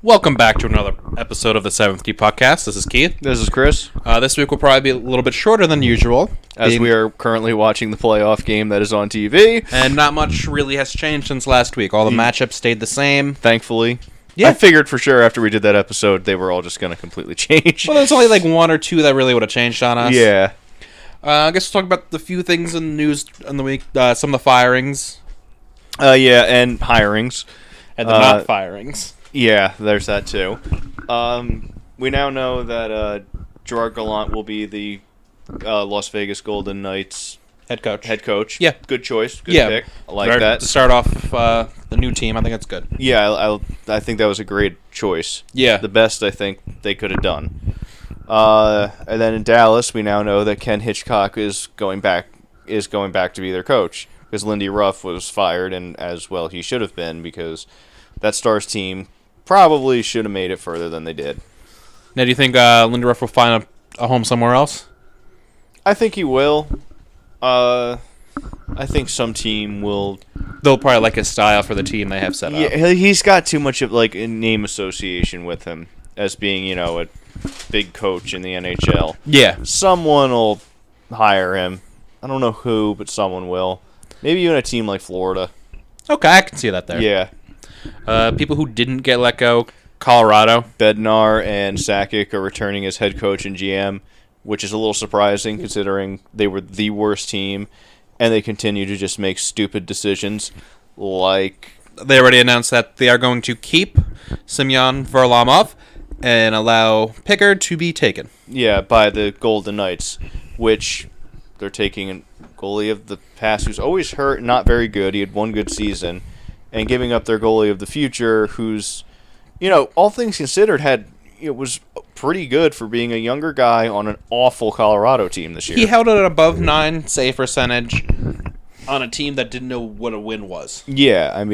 Welcome back to another episode of the Seventh Key Podcast. This is Keith. This is Chris. This week will probably be a little bit shorter than usual, As we are currently watching the playoff game that is on TV. and not much really has changed since last week. All the matchups stayed the same. Thankfully. Yeah. I figured for sure after we did that episode, they were all just going to completely change. Well, there's only like one or two that really would have changed on us. Yeah. I guess we'll talk about the few things in the news in the week. Some of the firings. Yeah, and hirings. And the not firings. Yeah, there's that too. We now know that Gerard Gallant will be the Las Vegas Golden Knights Head coach. head coach. Yeah. Good choice. Good Yeah. pick. I like that. To start off the new team, I think that's good. Yeah, I think that was a great choice. Yeah. The best I think they could have done. And then in Dallas, we now know that Ken Hitchcock is going back to be their coach because Lindy Ruff was fired, and as well he should have been because that Stars team probably should have made it further than they did. Now, do you think Lindy Ruff will find a home somewhere else? I think he will. I think some team will. They'll probably like his style for the team they have set up. Yeah, he's got too much of like a name association with him as being, a big coach in the NHL. Yeah. Someone will hire him. I don't know who, but someone will. Maybe even a team like Florida. Okay, I can see that there. Yeah. People who didn't get let go, Colorado. Bednar and Sakic are returning as head coach and GM, which is a little surprising considering they were the worst team, and they continue to just make stupid decisions like... They already announced that they are going to keep Semyon Varlamov and allow Pickard to be taken. Yeah, by the Golden Knights, which they're taking a goalie of the past who's always hurt, not very good. He had one good season. And giving up their goalie of the future who's, all things considered, was pretty good for being a younger guy on an awful Colorado team this year. He held an above 9 save percentage on a team that didn't know what a win was. Yeah,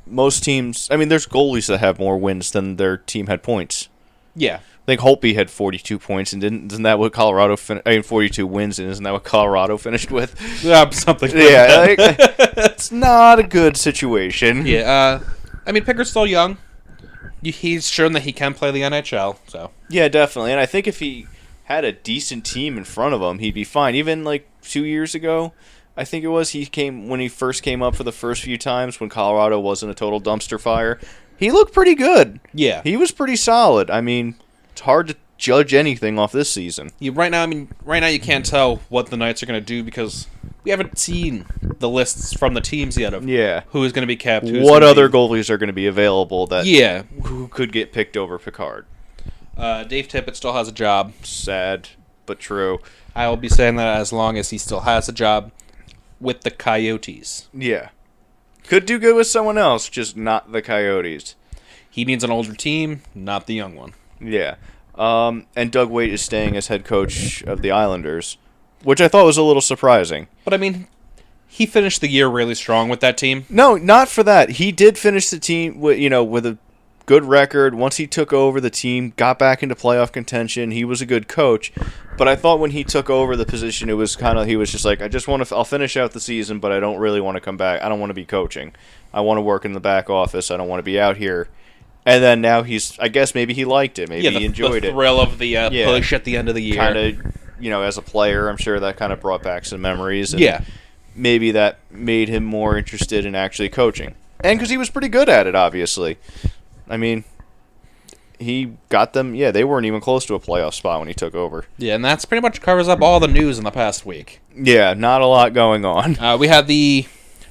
most teams... there's goalies that have more wins than their team had points. Yeah. I think Holtby had 42 points, and isn't that what Colorado... 42 wins, and isn't that what Colorado finished with? Yeah, something like Yeah, that. it's not a good situation. Yeah, Pickard's still young. He's shown that he can play the NHL, so... Yeah, definitely. And I think if he had a decent team in front of him, he'd be fine. Even, 2 years ago, I think it was, when he first came up for the first few times, when Colorado wasn't a total dumpster fire, he looked pretty good. Yeah. He was pretty solid. It's hard to judge anything off this season. Right now you can't tell what the Knights are going to do because we haven't seen the lists from the teams yet of who is going to be kept. What other goalies are going to be available that Yeah. who could get picked over Picard? Dave Tippett still has a job. Sad, but true. I will be saying that as long as he still has a job with the Coyotes. Yeah. Could do good with someone else, just not the Coyotes. He needs an older team, not the young one. Yeah. And Doug Weight is staying as head coach of the Islanders, which I thought was a little surprising. But he finished the year really strong with that team. No, not for that. He did finish the team with a good record. Once he took over the team, got back into playoff contention. He was a good coach. But I thought when he took over the position, it was he was just like, I'll finish out the season, but I don't really want to come back. I don't want to be coaching. I want to work in the back office. I don't want to be out here. And then now I guess maybe he liked it. Maybe he enjoyed the thrill of the push at the end of the year. Kind of, as a player, I'm sure that kind of brought back some memories. And yeah. Maybe that made him more interested in actually coaching. And because he was pretty good at it, obviously. He got them, they weren't even close to a playoff spot when he took over. Yeah, and that's pretty much covers up all the news in the past week. Yeah, not a lot going on. We had the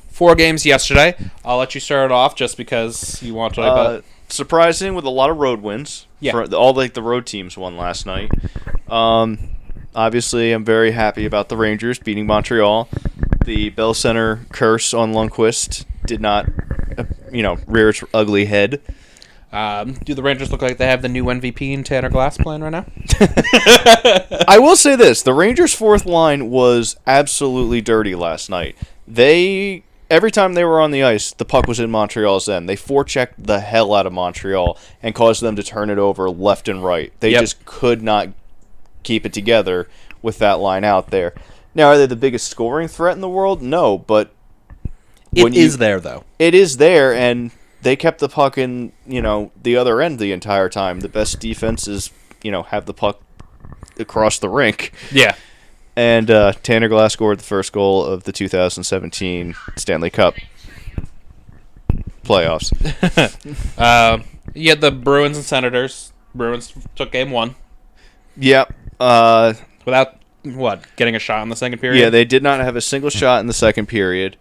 4 games yesterday. I'll let you start it off just because you want to... Surprising with a lot of road wins. Yeah. All the road teams won last night. Obviously, I'm very happy about the Rangers beating Montreal. The Bell Center curse on Lundqvist did not, rear its ugly head. Do the Rangers look like they have the new MVP in Tanner Glass playing right now? I will say this. The Rangers' fourth line was absolutely dirty last night. Every time they were on the ice, the puck was in Montreal's end. They forechecked the hell out of Montreal and caused them to turn it over left and right. They just could not keep it together with that line out there. Now, are they the biggest scoring threat in the world? No, but It is there, though. It is there, and they kept the puck in, the other end the entire time. The best defenses, have the puck across the rink. Yeah. And Tanner Glass scored the first goal of the 2017 Stanley Cup playoffs. You had the Bruins and Senators. Bruins took game 1. Yep. Without, getting a shot in the second period? Yeah, they did not have a single shot in the second period.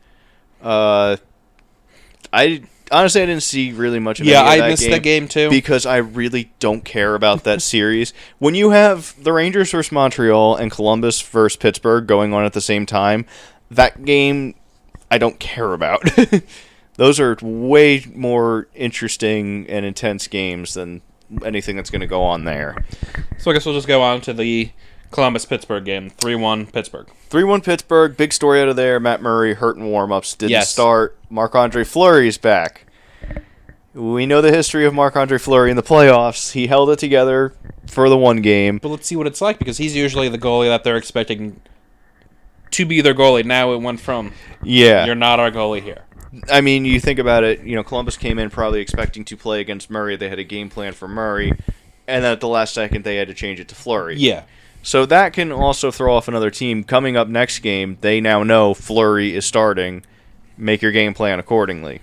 Honestly, I didn't see really much of any of that game. Yeah, I missed the game too. Because I really don't care about that series. When you have the Rangers versus Montreal and Columbus versus Pittsburgh going on at the same time, that game I don't care about. Those are way more interesting and intense games than anything that's going to go on there. So I guess we'll just go on to the Columbus-Pittsburgh game. 3-1 Pittsburgh. 3-1 Pittsburgh. Big story out of there. Matt Murray hurt in warm-ups. Didn't start. Marc-Andre Fleury's back. We know the history of Marc-Andre Fleury in the playoffs. He held it together for the one game. But let's see what it's like, because he's usually the goalie that they're expecting to be their goalie. Now it went from, you're not our goalie here. I mean, you think about it, Columbus came in probably expecting to play against Murray. They had a game plan for Murray, and then at the last second they had to change it to Fleury. Yeah. So that can also throw off another team. Coming up next game, they now know Fleury is starting. Make your game plan accordingly.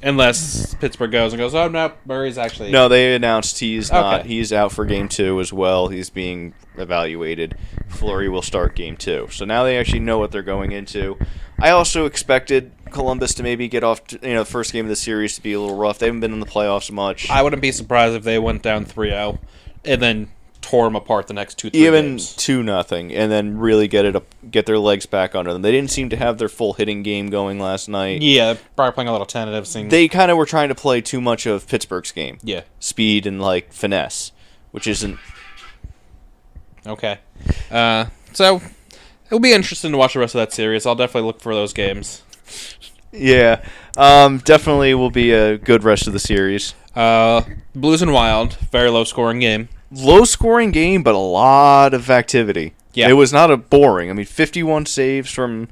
Unless Pittsburgh goes, oh, no, Murray's actually... No, they announced he's not. He's out for Game 2 as well. He's being evaluated. Fleury will start Game 2. So now they actually know what they're going into. I also expected Columbus to maybe get off, the first game of the series to be a little rough. They haven't been in the playoffs much. I wouldn't be surprised if they went down 3-0 and then tore them apart the next 2-3 games. Even 2-0, and then really get their legs back under them. They didn't seem to have their full hitting game going last night. Yeah, probably playing a little tentative. They kind of were trying to play too much of Pittsburgh's game. Yeah. Speed and, finesse, which isn't... Okay. So, it'll be interesting to watch the rest of that series. I'll definitely look for those games. Yeah. Definitely will be a good rest of the series. Blues and Wild, very low-scoring game. Low-scoring game, but a lot of activity. Yeah. It was not a boring. 51 saves from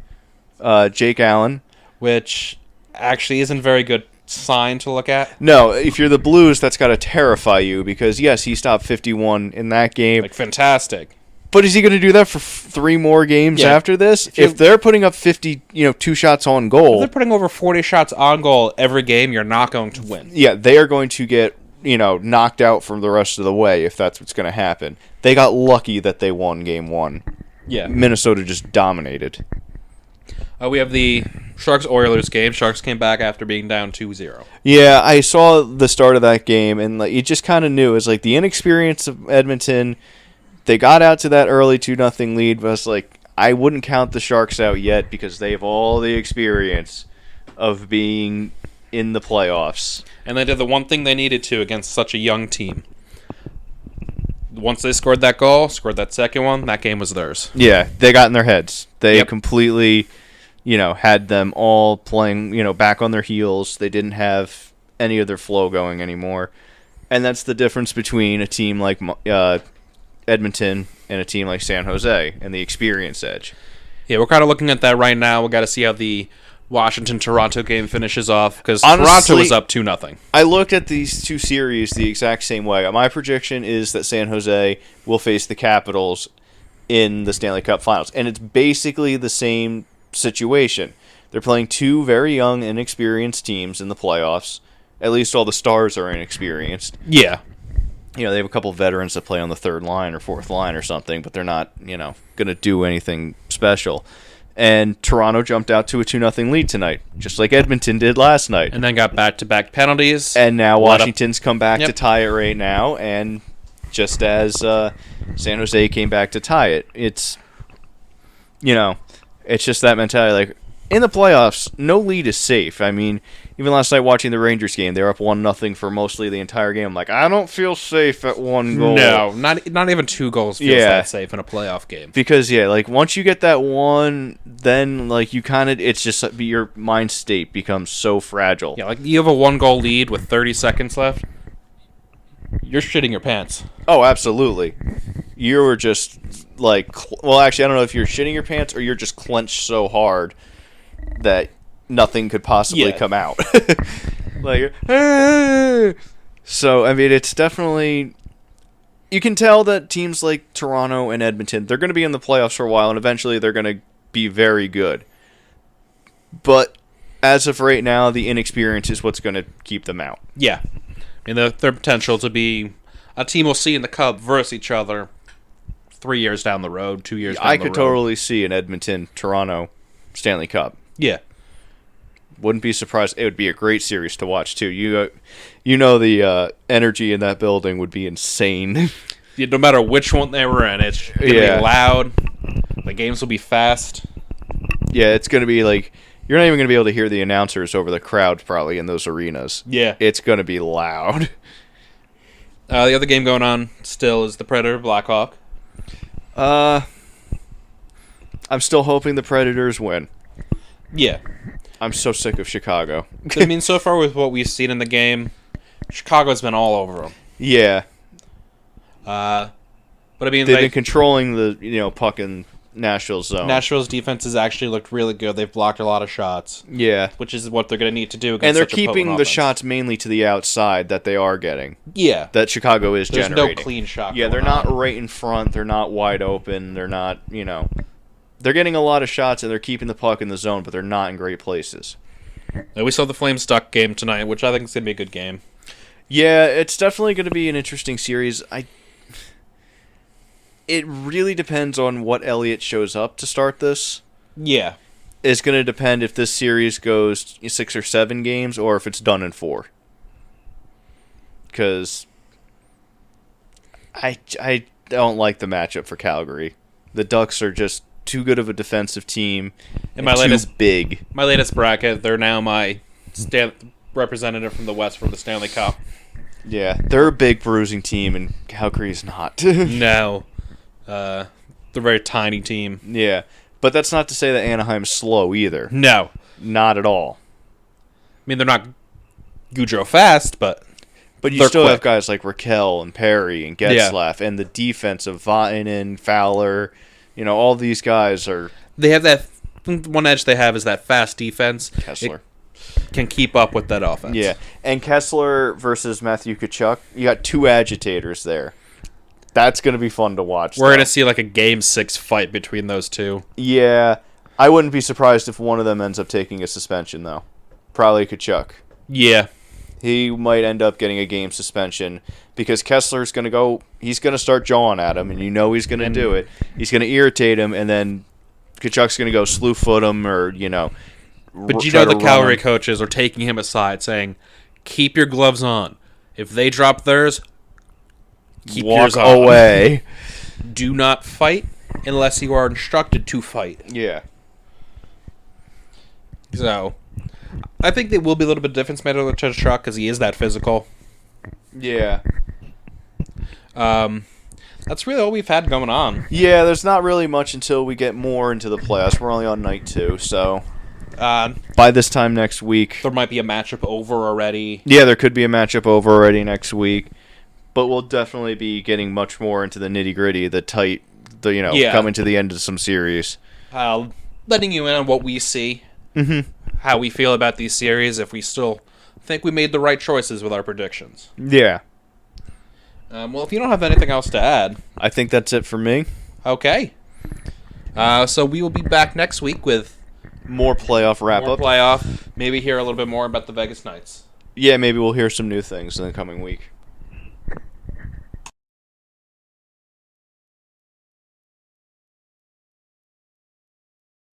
Jake Allen. Which actually isn't a very good sign to look at. No, if you're the Blues, that's got to terrify you because, yes, he stopped 51 in that game. Fantastic. But is he going to do that for 3 more games after this? If they're putting up 50, 2 shots on goal. If they're putting over 40 shots on goal every game, you're not going to win. Yeah, they are going to get... knocked out from the rest of the way if that's what's going to happen. They got lucky that they won Game 1. Yeah. Minnesota just dominated. We have the Sharks-Oilers game. Sharks came back after being down 2-0. Yeah, I saw the start of that game, and you just kind of knew. It's the inexperience of Edmonton. They got out to that early 2-0 lead, but it's I wouldn't count the Sharks out yet because they have all the experience of being in the playoffs. And they did the one thing they needed to against such a young team. Once they scored that goal, scored that second one, that game was theirs. Yeah, they got in their heads. They completely, had them all playing, back on their heels. They didn't have any of their flow going anymore. And that's the difference between a team like Edmonton and a team like San Jose and the experience edge. Yeah, we're kind of looking at that right now. We got to see how the Washington-Toronto game finishes off because Toronto was up 2-0. I looked at these two series the exact same way. My prediction is that San Jose will face the Capitals in the Stanley Cup Finals, and it's basically the same situation. They're playing 2 very young, inexperienced teams in the playoffs. At least all the stars are inexperienced. Yeah. They have a couple of veterans that play on the 3rd line or 4th line or something, but they're not, going to do anything special. And Toronto jumped out to a 2-0 lead tonight, just like Edmonton did last night. And then got back-to-back penalties. And now Washington's come back to tie it right now, and just as San Jose came back to tie it. It's, it's just that mentality. In the playoffs, no lead is safe. Even last night watching the Rangers game, they were up 1-0 for mostly the entire game. I don't feel safe at 1 goal. No, not even 2 goals feels that safe in a playoff game. Because, once you get that one, then, you kind of, it's just, your mind state becomes so fragile. Yeah, you have a 1-goal lead with 30 seconds left, you're shitting your pants. Oh, absolutely. You were just, well, actually, I don't know if you're shitting your pants or you're just clenched so hard that nothing could possibly come out. Like, so I mean, it's definitely. You can tell that teams like Toronto and Edmonton, they're going to be in the playoffs for a while, and eventually they're going to be very good. But as of right now, the inexperience is what's going to keep them out. Yeah. I mean, their potential to be a team we'll see in the Cup versus each other 3 years down the road, 2 years down the road. I could totally see an Edmonton-Toronto Stanley Cup. Yeah. Wouldn't be surprised. It would be a great series to watch, too. You know the energy in that building would be insane. Yeah, no matter which one they were in, it's going to be loud. The games will be fast. Yeah, it's going to be like... You're not even going to be able to hear the announcers over the crowd, probably, in those arenas. Yeah. It's going to be loud. The other game going on still is the Predator Blackhawk. I'm still hoping the Predators win. Yeah. I'm so sick of Chicago. I mean, so far with what we've seen in the game, Chicago's been all over them. Yeah. But I mean, they've been controlling the puck in Nashville's zone. Nashville's defense has actually looked really good. They've blocked a lot of shots. Yeah. Which is what they're going to need to do against and they're such a potent keeping the offense. shots mainly to the outside that they are getting. Yeah. That Chicago is There's generating. no clean shot. Yeah, they're not right in front. They're not wide open. They're not, They're getting a lot of shots and they're keeping the puck in the zone, but they're not in great places. We saw the Flames Duck game tonight, which I think is going to be a good game. Yeah, it's definitely going to be an interesting series. It really depends on what Elliott shows up to start this. Yeah. It's going to depend if this series goes 6 or 7 games or if it's done in 4. Because I don't like the matchup for Calgary. The Ducks are just too good of a defensive team and too big. My latest bracket, they're now my representative from the West for the Stanley Cup. Yeah, they're a big bruising team, and Calgary's not. No. They're a very tiny team. Yeah, but that's not to say that Anaheim's slow either. No. Not at all. I mean, they're not Goudreau fast, but you still have guys like Raquel and Perry and Getzlaf, and the defense of Vatanen, Fowler. All these guys are... They have that... One edge they have is that fast defense. Kessler. It can keep up with that offense. Yeah, and Kessler versus Matthew Tkachuk, you got 2 agitators there. That's going to be fun to watch. We're going to see like a Game 6 fight between those two. Yeah, I wouldn't be surprised if one of them ends up taking a suspension, though. Probably Tkachuk. Yeah. He might end up getting a game suspension because Kessler's going to go... He's going to start jawing at him, and he's going to do it. He's going to irritate him, and then Tkachuk's going to go slew foot him or, But the Calgary coaches are taking him aside saying, keep your gloves on. If they drop theirs, keep yours on. Walk away. Do not fight unless you are instructed to fight. Yeah. So, I think there will be a little bit of difference made with Tkachuk because he is that physical. Yeah. That's really all we've had going on. Yeah, there's not really much until we get more into the playoffs. We're only on night 2, so... by this time next week... There might be a matchup over already. Yeah, there could be a matchup over already next week. But we'll definitely be getting much more into the nitty-gritty, coming to the end of some series. Letting you in on what we see. Mm-hmm. How we feel about these series, if we still think we made the right choices with our predictions. Yeah. Well, if you don't have anything else to add... I think that's it for me. Okay. So we will be back next week with... More playoff wrap-up. More playoff. Maybe hear a little bit more about the Vegas Knights. Yeah, maybe we'll hear some new things in the coming week.